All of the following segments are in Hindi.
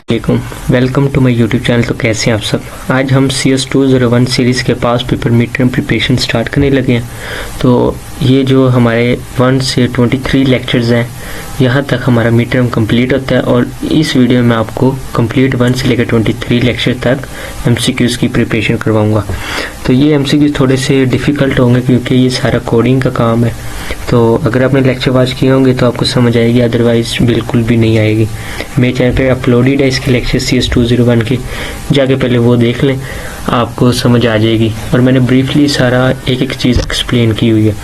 Welcome to my YouTube channel. तो कैसे हैं आप सब। आज हम CS201 सीरीज़ के पास paper mid term preparation start करने लगे हैं। तो ये जो हमारे 1 से 23 लेक्चर्स हैं, यहाँ तक हमारा मिड टर्म कम्प्लीट होता है और इस वीडियो में आपको कंप्लीट 1 से लेकर 23 लेक्चर तक MCQs की प्रिपरेशन करवाऊँगा। तो ये MCQs थोड़े से डिफ़िकल्ट होंगे क्योंकि ये सारा कोडिंग का काम है। तो अगर आपने लेक्चर वॉच किए होंगे तो आपको समझ आएगी, अदरवाइज बिल्कुल भी नहीं आएगी। मेरे चैनल पे अपलोडेड है इसके लेक्चर CS201 के, जाके पहले वो देख लें, आपको समझ आ जाएगी। और मैंने ब्रीफली सारा एक एक चीज़ एक्सप्लेन की हुई है।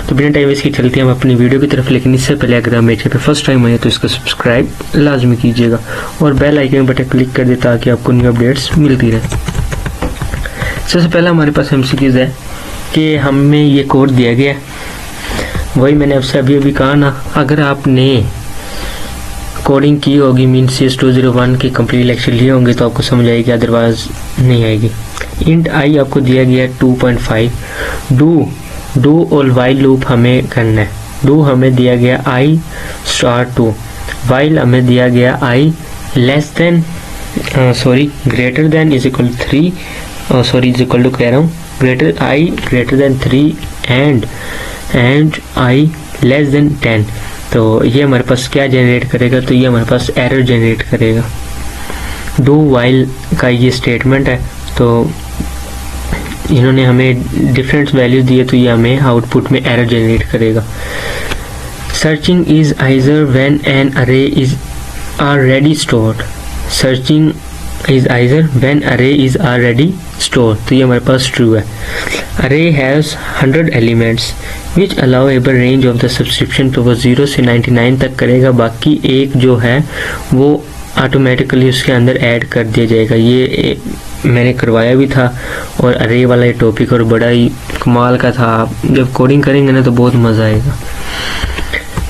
तो बिना टाइम वेस्ट के चलते हैं हम अपनी वीडियो की तरफ। लेकिन इससे पहले अगर आप मेरे चैनल पे फर्स्ट टाइम आए तो इसको सब्सक्राइब लाजमी कीजिएगा और बेल आइकन बटन क्लिक कर दे ताकि आपको न्यू अपडेट्स मिलती रहे। सबसे पहले हमारे पास MCQs है कि हमें ये कोड दिया गया है, वही मैंने आपसे अभी कहा ना। अगर आपने कोडिंग की होगी मीन्स CS201 के कंप्लीट लेक्चर लिए होंगे तो आपको समझ आएगी, अदरवाइज नहीं आएगी। इंट आई आपको दिया गया है 2.5। डू और वाइल लूप हमें करना है। डू हमें दिया गया i स्टार 2, वाइल हमें दिया गया i less than greater than is equal 3 is equal to कह रहा हूँ greater than 3 and i less than 10। तो ये हमारे पास क्या जनरेट करेगा, तो ये हमारे पास एरर जनरेट करेगा। डू वाइल का ये स्टेटमेंट है, तो इन्होंने हमें डिफरेंट वैल्यू दिए तो ये हमें आउटपुट में एरर जनरेट करेगा। Searching is easier when an array is already stored. Searching is easier when array is already stored, तो ये हमारे पास ट्रू है। Array has 100 elements which allowable range of the subscription तो वो 0 से 99 तक करेगा। बाकी एक जो है वो ऑटोमेटिकली उसके अंदर ऐड कर दिया जाएगा। ये मैंने करवाया भी था और अरे वाला ये टॉपिक और बड़ा ही कमाल का था। जब कोडिंग करेंगे ना तो बहुत मज़ा आएगा।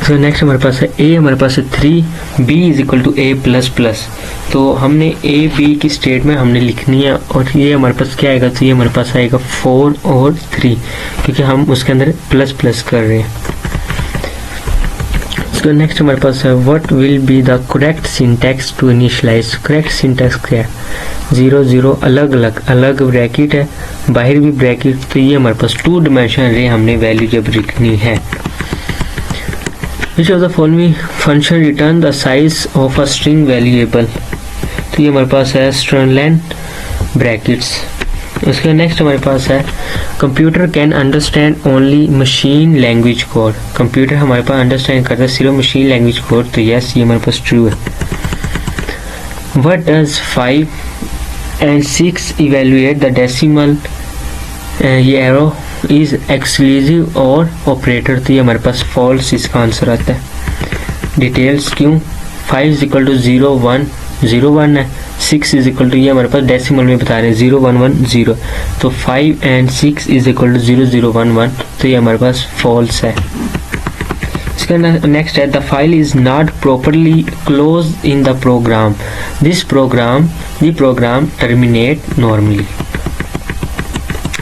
सो नेक्स्ट हमारे पास है ए, हमारे पास है 3, b is equal to a++। तो हमने a b की स्टेट में हमने लिखनी है और ये हमारे पास क्या आएगा, तो ये हमारे पास आएगा 4 और 3 क्योंकि हम उसके अंदर प्लस कर रहे हैं। तो नेक्स्ट हमारे पास है what will be the correct syntax to initialize. Correct syntax क्या है, 0 0 अलग ब्रैकेट है, बाहर भी ब्रैकेट। तो ये हमारे पास 2 डायमेंशनल रे हमने वैल्यू जब लिखनी है। Which of the following function return the size of a string variable। तो ये हमारे पास है strlen ब्रैकेट्स। उसके नेक्स्ट हमारे पास है computer can understand only machine language code. Computer हमारे पास अंडरस्टैंड करता है सिर्फ मशीन लैंग्वेज कोड, तो यस ये हमारे पास ट्रू है। What does 5 and 6 evaluate the decimal ये एरो इज एक्सक्लूसिव और ऑपरेटर, तो ये हमारे पास फॉल्स इसका आंसर आता है। डिटेल्स क्यों, 5 इज इक्वल टू 0 1 है, 6 इज इक्वल टू ये हमारे पास डेसिमल में बता रहे हैं 0 1 1 0, तो 5 एंड 6 इज इक्वल टू 0 0 1 1, तो ये हमारे पास फॉल्स है। इसका नेक्स्ट है the file is not properly close in the program, the program terminate normally.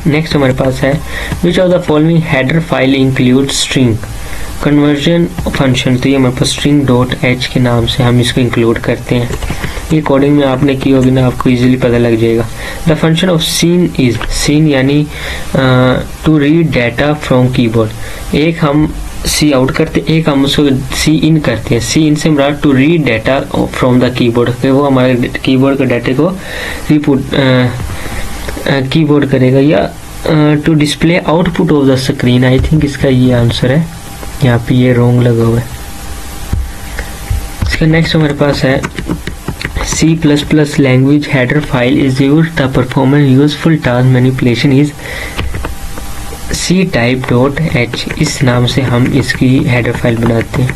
Next हमारे पास है which of the following header file include string conversion function, तो ये हमारे पास string.h के नाम से हम इसको इंक्लूड करते हैं। ये कोडिंग में आपने की होगी ना, आपको इजीली पता लग जाएगा। The function of cin is cin यानी to read data from keyboard. एक हम सी आउट करते, एक हम उसको सी इन करते हैं। सी इन से हमारा to read data from the keyboard, तो वो हमारे कीबोर्ड के डाटे को कीबोर्ड करेगा या to display output of the screen. I think इसका ये आंसर है, यहाँ पे ये रॉन्ग लगा हुआ है। इसका नेक्स्ट हमारे पास है C++ language header file is used the performance useful task manipulation is ctype.h, इस नाम से हम इसकी हेडर फाइल बनाते हैं।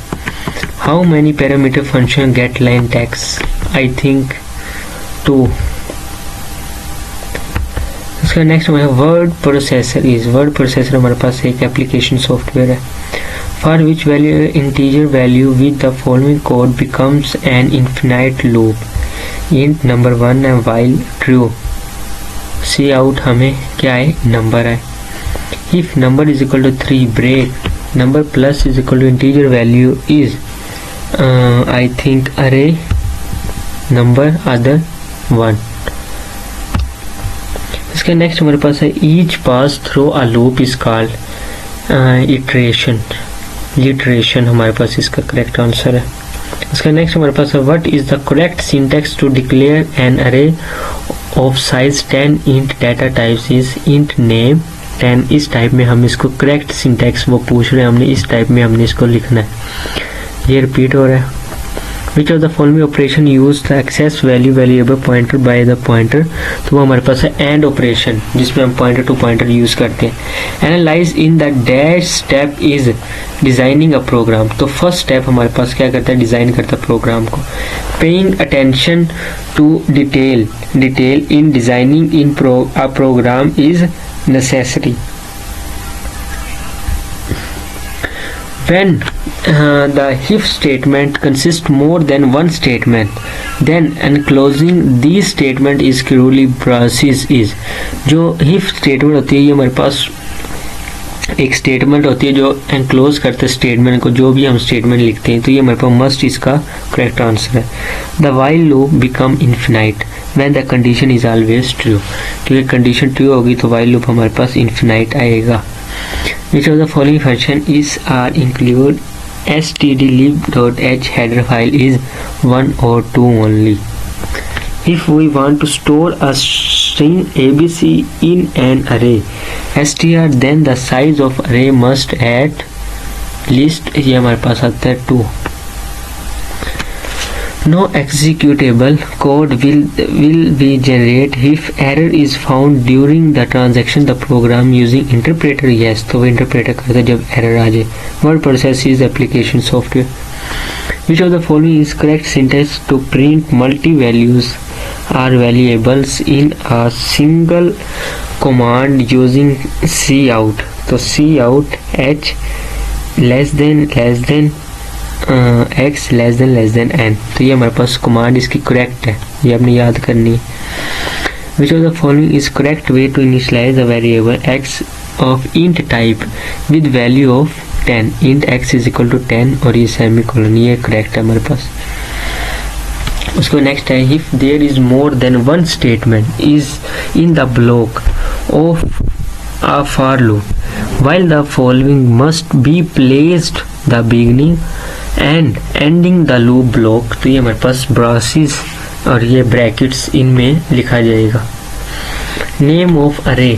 How many parameter function get line takes, I think 2। इसका नेक्स्ट हमारा word processor is, word processor हमारे पास एक एप्लीकेशन सॉफ्टवेयर है। For which value integer value with the following code becomes an infinite loop. Int number 1 है, वाइल ट्रू। सी आउट हमें क्या है, नंबर है। If number is equal to 3 break number plus is equal to integer value is I think array number other 1। इसके नेक्स्ट हमारे पास है each pass through a loop is called iteration. Iteration हमारे पास इसका करेक्ट आंसर है। इसका नेक्स्ट हमारे पास है what is the correct syntax to declare an array of size 10 int data types is int name 10। इस टाइप में हम इसको करेक्ट सिंटैक्स वो पूछ रहे हैं, हमने इस टाइप में हमने इसको लिखना है। ये रिपीट हो रहा है। Which of the following operation use the access value variable pointer by the pointer. तो वो हमारे पास है एंड ऑपरेशन, जिसमें हम पॉइंटर टू पॉइंटर यूज करते हैं। Analyze in the dash step is designing a program. तो फर्स्ट स्टेप हमारे पास क्या करता है, डिजाइन करता है प्रोग्राम को। Paying attention to detail in designing in a program is necessary. When the if statement consists more than one statement, then enclosing these statement is curly braces is। जो if statement होती है ये हमारे पास एक स्टेटमेंट होती है जो एनक्लोज करते हैं स्टेटमेंट को। जो भी हम स्टेटमेंट लिखते हैं तो ये हमारे पास मस्ट इसका करेक्ट आंसर है। The while loop become infinite when the condition is always true. क्योंकि कंडीशन ट्रू होगी तो वाइल लूप हमारे पास इन्फिनाइट आएगा। Which of the following function is are include stdlib.h header file is 1 or 2 only। If we want to store a string abc in an array str, then the size of array must at least ये हमारे पास आता है 2। No executable code will be generated if error is found during the transaction the program using interpreter। yes, तो वो इंटरप्रेटर करता है जब एरर आ जाए। Word process is application software। Which of the following is correct syntax to print multi values or variables in a single command using cout। तो cout h less than x less than n। तो ये हमारे पास कमांड इसकी करेक्ट है, ये आपने याद करनी है। Which of the following is correct way to initialize a variable x of int type with value of 10। int x is equal to 10 और ये सेमीकोलन, ये करेक्ट है हमारे पास। उसको नेक्स्ट है if there is more than one statement is in the block of a for loop while the following must be placed the beginning and ending the loop block। तो ये हमारे पास ब्रासेस और ये ब्रैकेट्स इनमें लिखा जाएगा। नेम ऑफ अरे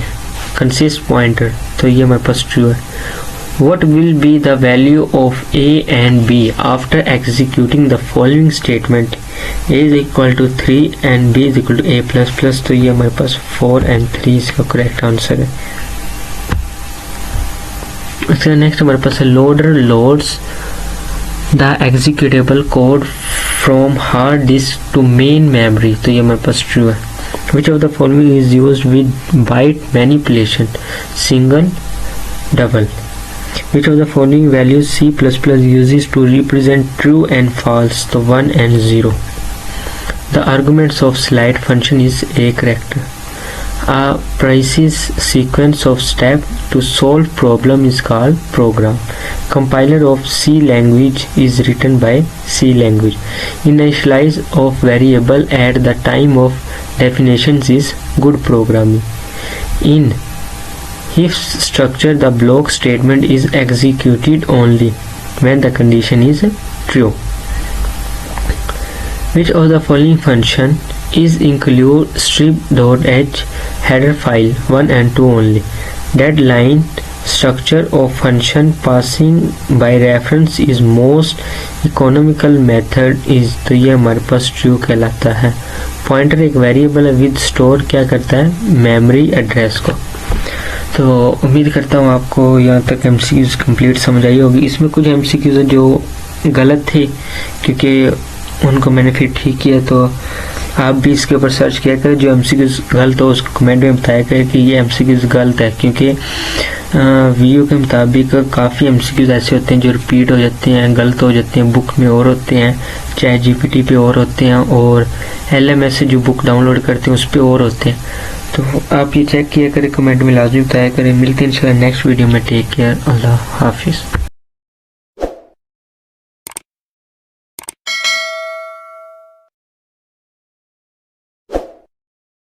कंसिस्ट पॉइंटर, तो ये हमारे पास ट्रू है। What will be the value of a and b after executing the following statement? a is equal to 3 and b is equal to a plus plus। तो ये हमारे पास 4 and 3 इसका करेक्ट आंसर है। इसका नेक्स्ट हमारे पास है loader loads the executable code from hard disk to main memory. तो ये हमारे पास ट्रू है। Which of the following is used with byte manipulation? single, double। Which of the following values C++ uses to represent true and false? तो 1 and 0। The arguments of slide function is a character। A precise sequence of steps to solve problem is called program। Compiler of C language is written by C language। Initialize of variable at the time of definitions is good programming। In if structure the block statement is executed only when the condition is true। Which of the following function is include strip.h header file 1 and 2 only? Deadline structure of function passing by reference is most economical method is। तो ये हमारे पास ट्रू कहलाता है। पॉइंटर एक वेरिएबल है विद स्टोर क्या करता है, मेमोरी एड्रेस को। तो उम्मीद करता हूँ आपको यहाँ तक एमसीक्यूज कंप्लीट समझ आई होगी। इसमें कुछ एमसीक्यूज जो गलत थे क्योंकि उनको मैंने फिर ठीक किया, तो आप भी इसके ऊपर सर्च किया करें। जो एमसीक्यूज गलत हो उसको कमेंट में बताया करें कि ये एमसीक्यूज गलत है, क्योंकि वीडियो के मुताबिक काफ़ी एमसीक्यूज ऐसे होते हैं जो रिपीट हो जाते हैं, गलत हो जाते हैं, बुक में और होते हैं, चाहे जीपीटी पे और होते हैं, और एलएमएस से जो बुक डाउनलोड करते हैं उस पर और होते हैं। तो आप ये चेक किया करें, कमेंट में लाजमी बताया करें। मिलते हैं इंशाल्लाह नेक्स्ट वीडियो में। टेक केयर, अल्लाह हाफिज़।